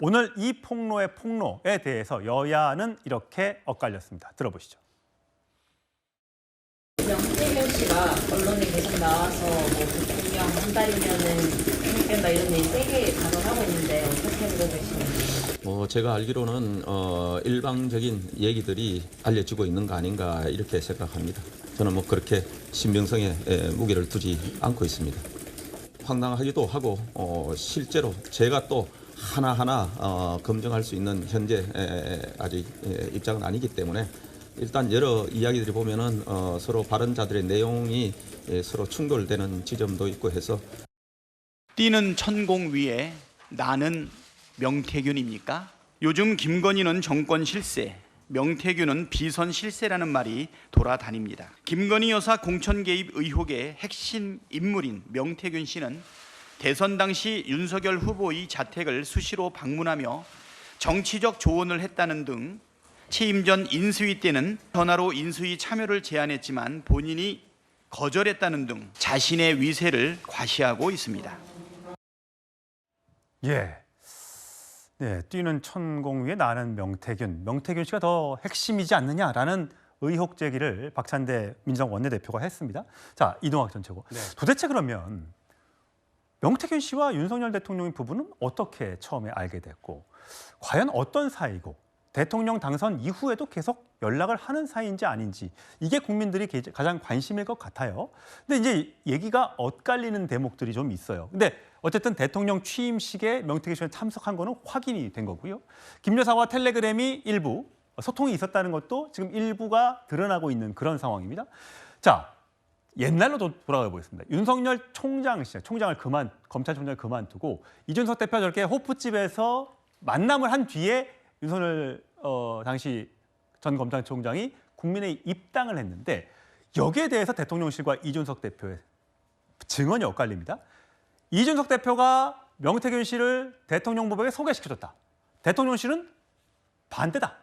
오늘 이 폭로의 폭로에 대해서 여야는 이렇게 엇갈렸습니다. 들어보시죠. 명태균 씨가 언론에 계속 나와서 뭐 대통령 한 달이면은 행정된다 이런 얘기 세게 발언하고 있는데 어떻게 보고 계시는지? 제가 알기로는 일방적인 얘기들이 알려지고 있는 거 아닌가 이렇게 생각합니다. 저는 뭐 그렇게 신빙성에 무게를 두지 않고 있습니다. 황당하기도 하고 실제로 제가 또 하나하나 검증할 수 있는 현재 아직 입장은 아니기 때문에 일단 여러 이야기들이 보면은 서로 발언자들의 내용이 서로 충돌되는 지점도 있고 해서 뛰는 천공 위에 나는 명태균입니까? 요즘 김건희는 정권 실세, 명태균은 비선 실세라는 말이 돌아다닙니다. 김건희 여사 공천 개입 의혹의 핵심 인물인 명태균 씨는 대선 당시 윤석열 후보의 자택을 수시로 방문하며 정치적 조언을 했다는 등 취임 전 인수위 때는 전화로 인수위 참여를 제안했지만 본인이 거절했다는 등 자신의 위세를 과시하고 있습니다. 예. 네, 뛰는 천공 위에 나는 명태균 씨가 더 핵심이지 않느냐라는 의혹 제기를 박찬대 민주당 원내대표가 했습니다. 자, 이동학 전 최고. 네. 도대체 그러면 명태균 씨와 윤석열 대통령의 부부는 어떻게 처음에 알게 됐고 과연 어떤 사이고 대통령 당선 이후에도 계속 연락을 하는 사이인지 아닌지 이게 국민들이 가장 관심일 것 같아요. 근데 이제 얘기가 엇갈리는 대목들이 좀 있어요. 근데 어쨌든 대통령 취임식에 명태균 씨가 참석한 거는 확인이 된 거고요. 김 여사와 텔레그램이 일부 소통이 있었다는 것도 지금 일부가 드러나고 있는 그런 상황입니다. 자, 옛날로 돌아가 보겠습니다. 윤석열 총장을 검찰총장을 그만두고 이준석 대표 저렇게 호프집에서 만남을 한 뒤에 윤석열 당시 전 검찰총장이 국민의 입당을 했는데 여기에 대해서 대통령실과 이준석 대표의 증언이 엇갈립니다. 이준석 대표가 명태균 씨를 대통령 보복에 소개시켜줬다. 대통령실은 반대다.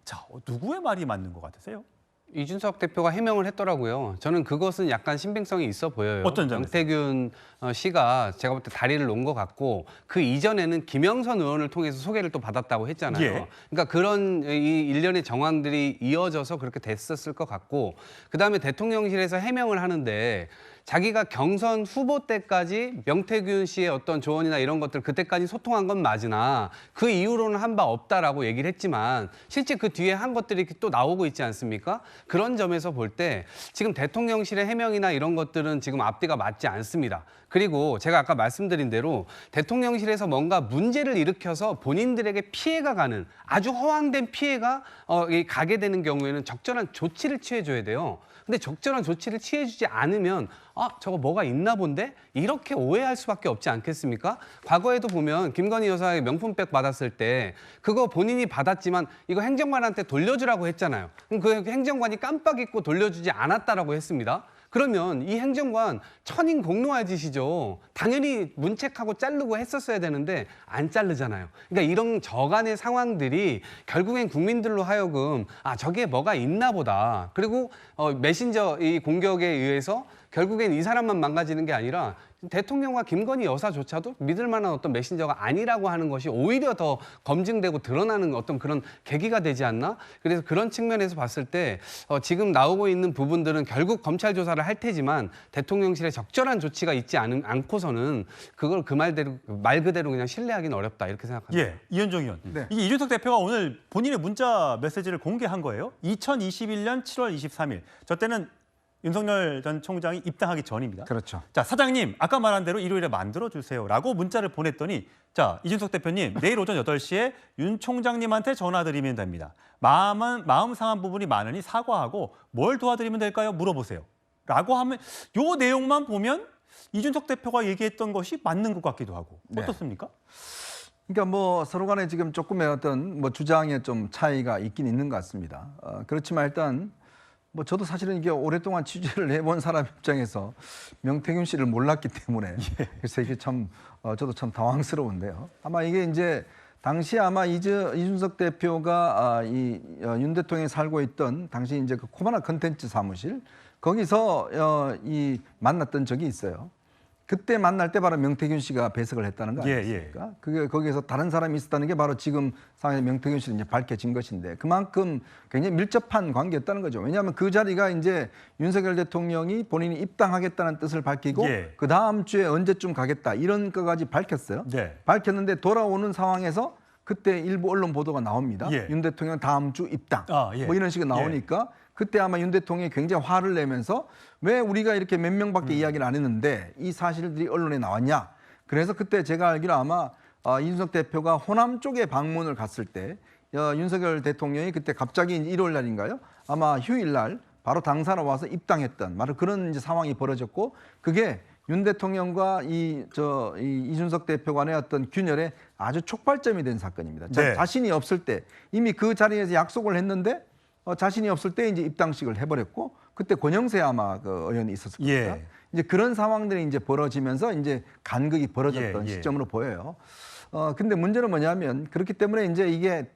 자, 누구의 말이 맞는 것 같으세요? 이준석 대표가 해명을 했더라고요. 저는 그것은 약간 신빙성이 있어 보여요. 어떤 점에서? 명태균 씨가 제가 볼 때 다리를 놓은 것 같고 그 이전에는 김영선 의원을 통해서 소개를 또 받았다고 했잖아요. 예. 그러니까 그런 이 일련의 정황들이 이어져서 그렇게 됐었을 것 같고 그다음에 대통령실에서 해명을 하는데 자기가 경선 후보 때까지 명태균 씨의 어떤 조언이나 이런 것들 그때까지 소통한 건 맞으나 그 이후로는 한 바 없다라고 얘기를 했지만 실제 그 뒤에 한 것들이 또 나오고 있지 않습니까? 그런 점에서 볼 때 지금 대통령실의 해명이나 이런 것들은 지금 앞뒤가 맞지 않습니다. 그리고 제가 아까 말씀드린 대로 대통령실에서 뭔가 문제를 일으켜서 본인들에게 피해가 가는 아주 허황된 피해가 가게 되는 경우에는 적절한 조치를 취해줘야 돼요. 근데 적절한 조치를 취해주지 않으면 저거 뭐가 있나 본데? 이렇게 오해할 수밖에 없지 않겠습니까? 과거에도 보면 김건희 여사의 명품백 받았을 때 그거 본인이 받았지만 이거 행정관한테 돌려주라고 했잖아요. 그럼 그 행정관이 깜빡 잊고 돌려주지 않았다라고 했습니다. 그러면 이 행정관 천인 공노할 짓이죠. 당연히 문책하고 자르고 했었어야 되는데 안 자르잖아요. 그러니까 이런 저간의 상황들이 결국엔 국민들로 하여금 저게 뭐가 있나 보다. 그리고 메신저 이 공격에 의해서 결국엔 이 사람만 망가지는 게 아니라 대통령과 김건희 여사조차도 믿을 만한 어떤 메신저가 아니라고 하는 것이 오히려 더 검증되고 드러나는 어떤 그런 계기가 되지 않나? 그래서 그런 측면에서 봤을 때 지금 나오고 있는 부분들은 결국 검찰 조사를 할 테지만 대통령실에 적절한 조치가 있지 않고서는 그걸 말 그대로 그냥 신뢰하기는 어렵다 이렇게 생각합니다. 예, 이현정 의원. 네. 이게 이준석 대표가 오늘 본인의 문자 메시지를 공개한 거예요. 2021년 7월 23일. 저 때는 윤석열 전 총장이 입당하기 전입니다. 그렇죠. 자, 사장님, 아까 말한 대로 일요일에 만들어주세요라고 문자를 보냈더니 자, 이준석 대표님, 내일 오전 8시에 윤 총장님한테 전화드리면 됩니다. 마음 상한 부분이 많으니 사과하고 뭘 도와드리면 될까요? 물어보세요. 라고 하면 요 내용만 보면 이준석 대표가 얘기했던 것이 맞는 것 같기도 하고 네. 어떻습니까? 그러니까 뭐 서로 간에 지금 조금의 어떤 뭐 주장에 좀 차이가 있긴 있는 것 같습니다. 그렇지만 일단 뭐 저도 사실은 이게 오랫동안 취재를 해본 사람 입장에서 명태균 씨를 몰랐기 때문에 그래서 이게 참 저도 참 당황스러운데요. 아마 이게 이제 당시 아마 이준석 대표가 이 윤 대통령이 살고 있던 당시 이제 그 코바나 컨텐츠 사무실 거기서 이 만났던 적이 있어요. 그때 만날 때 바로 명태균 씨가 배석을 했다는 거 예, 아니겠습니까? 그게 거기에서 다른 사람이 있었다는 게 바로 지금 상황의 명태균 씨는 이제 밝혀진 것인데 그만큼 굉장히 밀접한 관계였다는 거죠. 왜냐하면 그 자리가 이제 윤석열 대통령이 본인이 입당하겠다는 뜻을 밝히고 예. 그 다음 주에 언제쯤 가겠다 이런 것까지 밝혔어요. 네. 밝혔는데 돌아오는 상황에서 그때 일부 언론 보도가 나옵니다. 예. 윤 대통령 다음 주 입당 예. 뭐 이런 식으로 나오니까 그때 아마 윤 대통령이 굉장히 화를 내면서 왜 우리가 이렇게 몇 명밖에 이야기를 안 했는데 이 사실들이 언론에 나왔냐. 그래서 그때 제가 알기로 아마 이준석 대표가 호남 쪽에 방문을 갔을 때 윤석열 대통령이 그때 갑자기 1월 날인가요? 아마 휴일 날 바로 당사로 와서 입당했던 바로 그런 이제 상황이 벌어졌고 그게 윤 대통령과 이준석 대표 간의 어떤 균열의 아주 촉발점이 된 사건입니다. 네. 자신이 없을 때 이미 그 자리에서 약속을 했는데 자신이 없을 때 이제 입당식을 해버렸고 그때 권영세 아마 그 의원이 있었을 겁니다. 예. 이제 그런 상황들이 이제 벌어지면서 이제 간극이 벌어졌던 예. 시점으로 보여요. 근데 문제는 뭐냐면 그렇기 때문에 이제 이게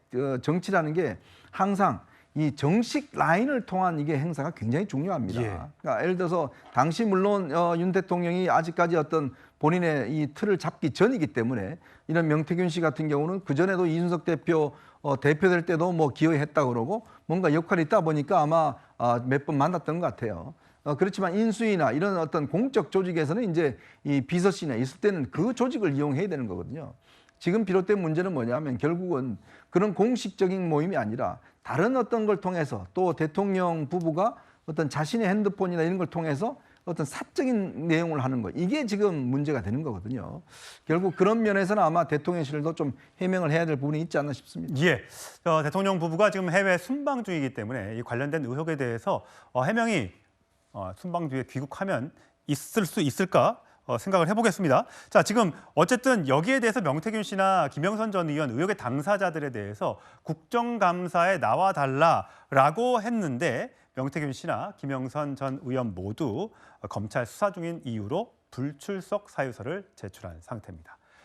정치라는 게 항상 이 정식 라인을 통한 이게 행사가 굉장히 중요합니다. 예. 그러니까 예를 들어서 당시 물론 윤 대통령이 아직까지 어떤 본인의 이 틀을 잡기 전이기 때문에 이런 명태균 씨 같은 경우는 그 전에도 이준석 대표 대표될 때도 뭐 기여했다 그러고 뭔가 역할이 있다 보니까 아마 몇 번 만났던 것 같아요. 그렇지만 인수위나 이런 어떤 공적 조직에서는 이제 이 비서실이나 있을 때는 그 조직을 이용해야 되는 거거든요. 지금 비롯된 문제는 뭐냐면 결국은 그런 공식적인 모임이 아니라 다른 어떤 걸 통해서 또 대통령 부부가 어떤 자신의 핸드폰이나 이런 걸 통해서 어떤 사적인 내용을 하는 거 이게 지금 문제가 되는 거거든요. 결국 그런 면에서는 아마 대통령실도 좀 해명을 해야 될 부분이 있지 않나 싶습니다. 예, 대통령 부부가 지금 해외 순방 중이기 때문에 이 관련된 의혹에 대해서 해명이 순방 뒤에 귀국하면 있을 수 있을까 생각을 해보겠습니다. 자, 지금 어쨌든 여기에 대해서 명태균 씨나 김영선 전 의원 의혹의 당사자들에 대해서 국정감사에 나와달라라고 했는데 명태균 씨나 김영선 전 의원 모두 검찰 수사 중인 이유로 불출석 사유서를 제출한 상태입니다.